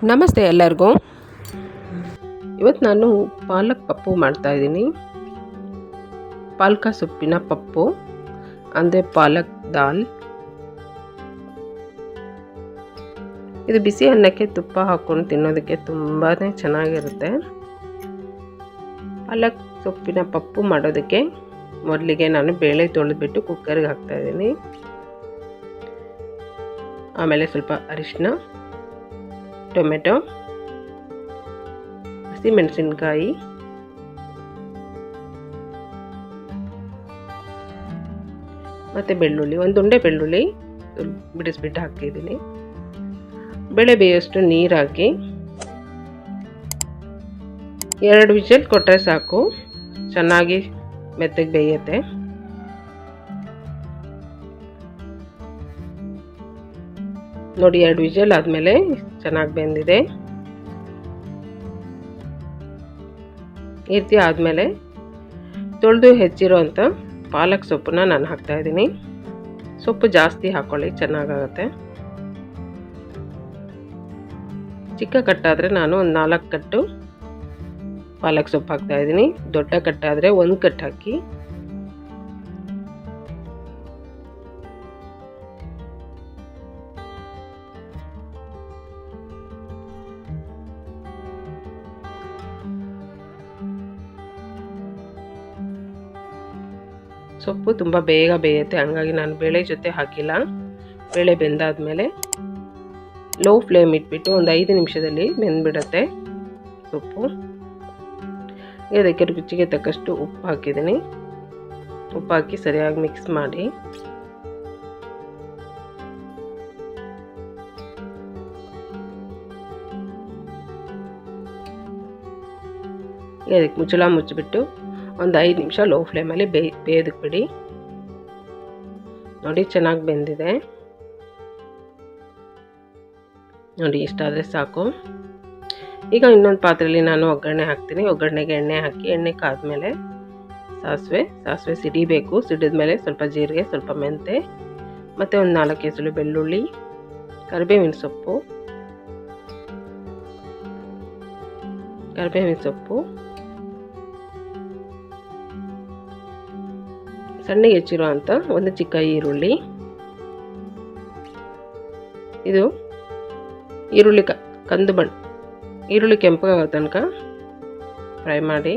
ನಮಸ್ತೆ ಎಲ್ಲರಿಗೂ. ಇವತ್ತು ನಾನು ಪಾಲಕ್ ಪಪ್ಪು ಮಾಡ್ತಾಯಿದ್ದೀನಿ. ಪಾಲಕ ಸೊಪ್ಪಿನ ಪಪ್ಪು ಅಂದರೆ ಪಾಲಕ್ ದಾಲ್. ಇದು ಬಿಸಿ ಅನ್ನಕ್ಕೆ ತುಪ್ಪ ಹಾಕ್ಕೊಂಡು ತಿನ್ನೋದಕ್ಕೆ ತುಂಬಾ ಚೆನ್ನಾಗಿರುತ್ತೆ. ಪಾಲಕ್ ಸೊಪ್ಪಿನ ಪಪ್ಪು ಮಾಡೋದಕ್ಕೆ ಮೊದಲಿಗೆ ನಾನು ಬೇಳೆ ತೊಳೆದ್ಬಿಟ್ಟು ಕುಕ್ಕರ್ಗೆ ಹಾಕ್ತಾಯಿದ್ದೀನಿ. ಆಮೇಲೆ ಸ್ವಲ್ಪ ಅರಿಶಿನ, ಟೊಮೆಟೊ, ಹಸಿಮೆಣಸಿನಕಾಯಿ, ಮತ್ತು ಬೆಳ್ಳುಳ್ಳಿ, ಒಂದು ಉಂಡೆ ಬೆಳ್ಳುಳ್ಳಿ ಬಿಡಿಸ್ಬಿಟ್ಟು ಹಾಕಿದ್ದೀನಿ. ಬೇಳೆ ಬೇಯೋಷ್ಟು ನೀರು ಹಾಕಿ 2 ವಿಷಲ್ ಕೊಟ್ಟರೆ ಸಾಕು, ಚೆನ್ನಾಗಿ ಮೆತ್ತಗೆ ಬೇಯುತ್ತೆ. ನೋಡಿ 2 ವಿಷಲ್ ಆದಮೇಲೆ ಚೆನ್ನಾಗಿ ಬೆಂದಿದೆ. ಈ ರೀತಿ ಆದಮೇಲೆ ತೊಳೆದು ಹೆಚ್ಚಿರೋಂಥ ಪಾಲಕ್ ಸೊಪ್ಪನ್ನ ನಾನು ಹಾಕ್ತಾಯಿದ್ದೀನಿ. ಸೊಪ್ಪು ಜಾಸ್ತಿ ಹಾಕ್ಕೊಳ್ಳಿ, ಚೆನ್ನಾಗಾಗುತ್ತೆ. ಚಿಕ್ಕ ಕಟ್ಟಾದರೆ ನಾನು ಒಂದು 4 ಕಟ್ಟು ಪಾಲಕ್ ಸೊಪ್ಪು ಹಾಕ್ತಾಯಿದ್ದೀನಿ. ದೊಡ್ಡ ಕಟ್ಟಾದರೆ 1 ಕಟ್ ಹಾಕಿ. ಸೊಪ್ಪು ತುಂಬ ಬೇಗ ಬೇಯುತ್ತೆ, ಹಂಗಾಗಿ ನಾನು ಬೇಳೆ ಜೊತೆ ಹಾಕಿಲ್ಲ. ಬೇಳೆ ಬೆಂದಾದಮೇಲೆ ಲೋ ಫ್ಲೇಮ್ ಇಟ್ಬಿಟ್ಟು ಒಂದು 5 ನಿಮಿಷದಲ್ಲಿ ಬೆಂದ್ಬಿಡುತ್ತೆ ಸೊಪ್ಪು. ಅದಕ್ಕೆ ರುಚಿಗೆ ತಕ್ಕಷ್ಟು ಉಪ್ಪು ಹಾಕಿದ್ದೀನಿ. ಉಪ್ಪು ಹಾಕಿ ಸರಿಯಾಗಿ ಮಿಕ್ಸ್ ಮಾಡಿ ಅದಕ್ಕೆ ಮುಚ್ಚಳ ಮುಚ್ಚಿಬಿಟ್ಟು ಒಂದು 5 ನಿಮಿಷ ಲೋ ಫ್ಲೇಮಲ್ಲಿ ಬೇಯೋದಕ್ಕೆ ಬಿಡಿ. ನೋಡಿ ಚೆನ್ನಾಗಿ ಬೆಂದಿದೆ. ನೋಡಿ ಇಷ್ಟಾದರೆ ಸಾಕು. ಈಗ ಇನ್ನೊಂದು ಪಾತ್ರೆಯಲ್ಲಿ ನಾನು ಒಗ್ಗರಣೆ ಹಾಕ್ತೀನಿ. ಒಗ್ಗರಣೆಗೆ ಎಣ್ಣೆ ಹಾಕಿ, ಎಣ್ಣೆ ಕಾದ್ಮೇಲೆ ಸಾಸಿವೆ ಸಿಡಿಬೇಕು. ಸಿಡಿದ್ಮೇಲೆ ಸ್ವಲ್ಪ ಜೀರಿಗೆ, ಸ್ವಲ್ಪ ಮೆಂತೆ, ಮತ್ತು ಒಂದು 4 ಎಸಳು ಬೆಳ್ಳುಳ್ಳಿ, ಕರಿಬೇವಿನ ಸೊಪ್ಪು, ಸಣ್ಣಗೆ ಹೆಚ್ಚಿರೋ ಅಂಥ ಒಂದು ಚಿಕ್ಕ ಈರುಳ್ಳಿ. ಇದು ಈರುಳ್ಳಿ ಕಂದು ಬಣ್ಣ, ಈರುಳ್ಳಿ ಕೆಂಪಗಾಗೋ ತನಕ ಫ್ರೈ ಮಾಡಿ.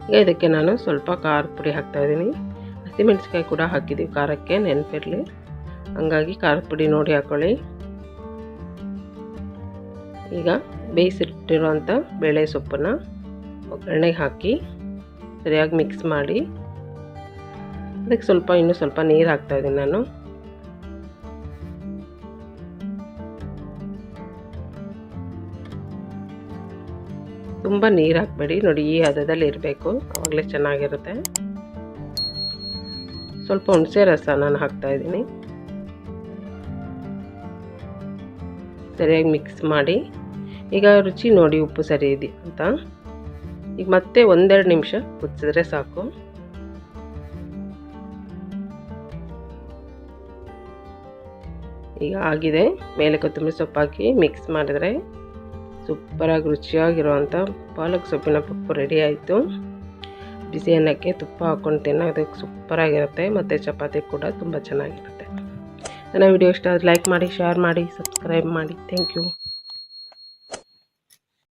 ಈಗ ಇದಕ್ಕೆ ನಾನು ಸ್ವಲ್ಪ ಖಾರದ ಪುಡಿ ಹಾಕ್ತಾಯಿದ್ದೀನಿ. ಹಸಿಮೆಣಸಿನ್ಕಾಯಿ ಕೂಡ ಹಾಕಿದ್ದೀವಿ ಖಾರಕ್ಕೆ, ನೆನಪಿರಲಿ. ಹಂಗಾಗಿ ಖಾರದ ಪುಡಿ ನೋಡಿ ಹಾಕ್ಕೊಳ್ಳಿ. ಈಗ ಬೇಯಿಸಿಟ್ಟಿರೋಂಥ ಬೇಳೆ ಸೊಪ್ಪನ್ನು ಒಗ್ಗರಣೆಗೆ ಹಾಕಿ ಸರಿಯಾಗಿ ಮಿಕ್ಸ್ ಮಾಡಿ, ಅದಕ್ಕೆ ಇನ್ನೂ ಸ್ವಲ್ಪ ನೀರು ಹಾಕ್ತಾಯಿದ್ದೀನಿ ನಾನು. ತುಂಬ ನೀರು ಹಾಕಬೇಡಿ, ನೋಡಿ ಈ ಹದದಲ್ಲಿ ಇರಬೇಕು, ಆವಾಗಲೇ ಚೆನ್ನಾಗಿರುತ್ತೆ. ಸ್ವಲ್ಪ ಹುಣಸೆ ರಸ ನಾನು ಹಾಕ್ತಾಯಿದ್ದೀನಿ. ಸರಿಯಾಗಿ ಮಿಕ್ಸ್ ಮಾಡಿ. ಈಗ ರುಚಿ ನೋಡಿ ಉಪ್ಪು ಸರಿ ಇದೆ ಅಂತ. ಈಗ ಮತ್ತೆ 1-2 ನಿಮಿಷ ಕುದಿಸಿದ್ರೆ ಸಾಕು. ಈಗ ಆಗಿದೆ. ಮೇಲೆ ಕೊತ್ತಂಬರಿ ಸೊಪ್ಪು ಹಾಕಿ ಮಿಕ್ಸ್ ಮಾಡಿದರೆ ಸೂಪರಾಗಿ ರುಚಿಯಾಗಿರುವಂಥ ಪಾಲಕ್ ಸೊಪ್ಪಿನ ಪಪ್ಪು ರೆಡಿ ಆಯಿತು. ಬಿಸಿ ಅನ್ನಕ್ಕೆ ತುಪ್ಪ ಹಾಕ್ಕೊಂಡು ತಿನ್ನೋದಕ್ಕೆ ಸೂಪರಾಗಿರುತ್ತೆ, ಮತ್ತು ಚಪಾತಿ ಕೂಡ ತುಂಬ ಚೆನ್ನಾಗಿರುತ್ತೆ. ನನ್ನ ವಿಡಿಯೋ ಇಷ್ಟ ಆದರೆ ಲೈಕ್ ಮಾಡಿ, ಶೇರ್ ಮಾಡಿ, ಸಬ್ಸ್ಕ್ರೈಬ್ ಮಾಡಿ. Thank you.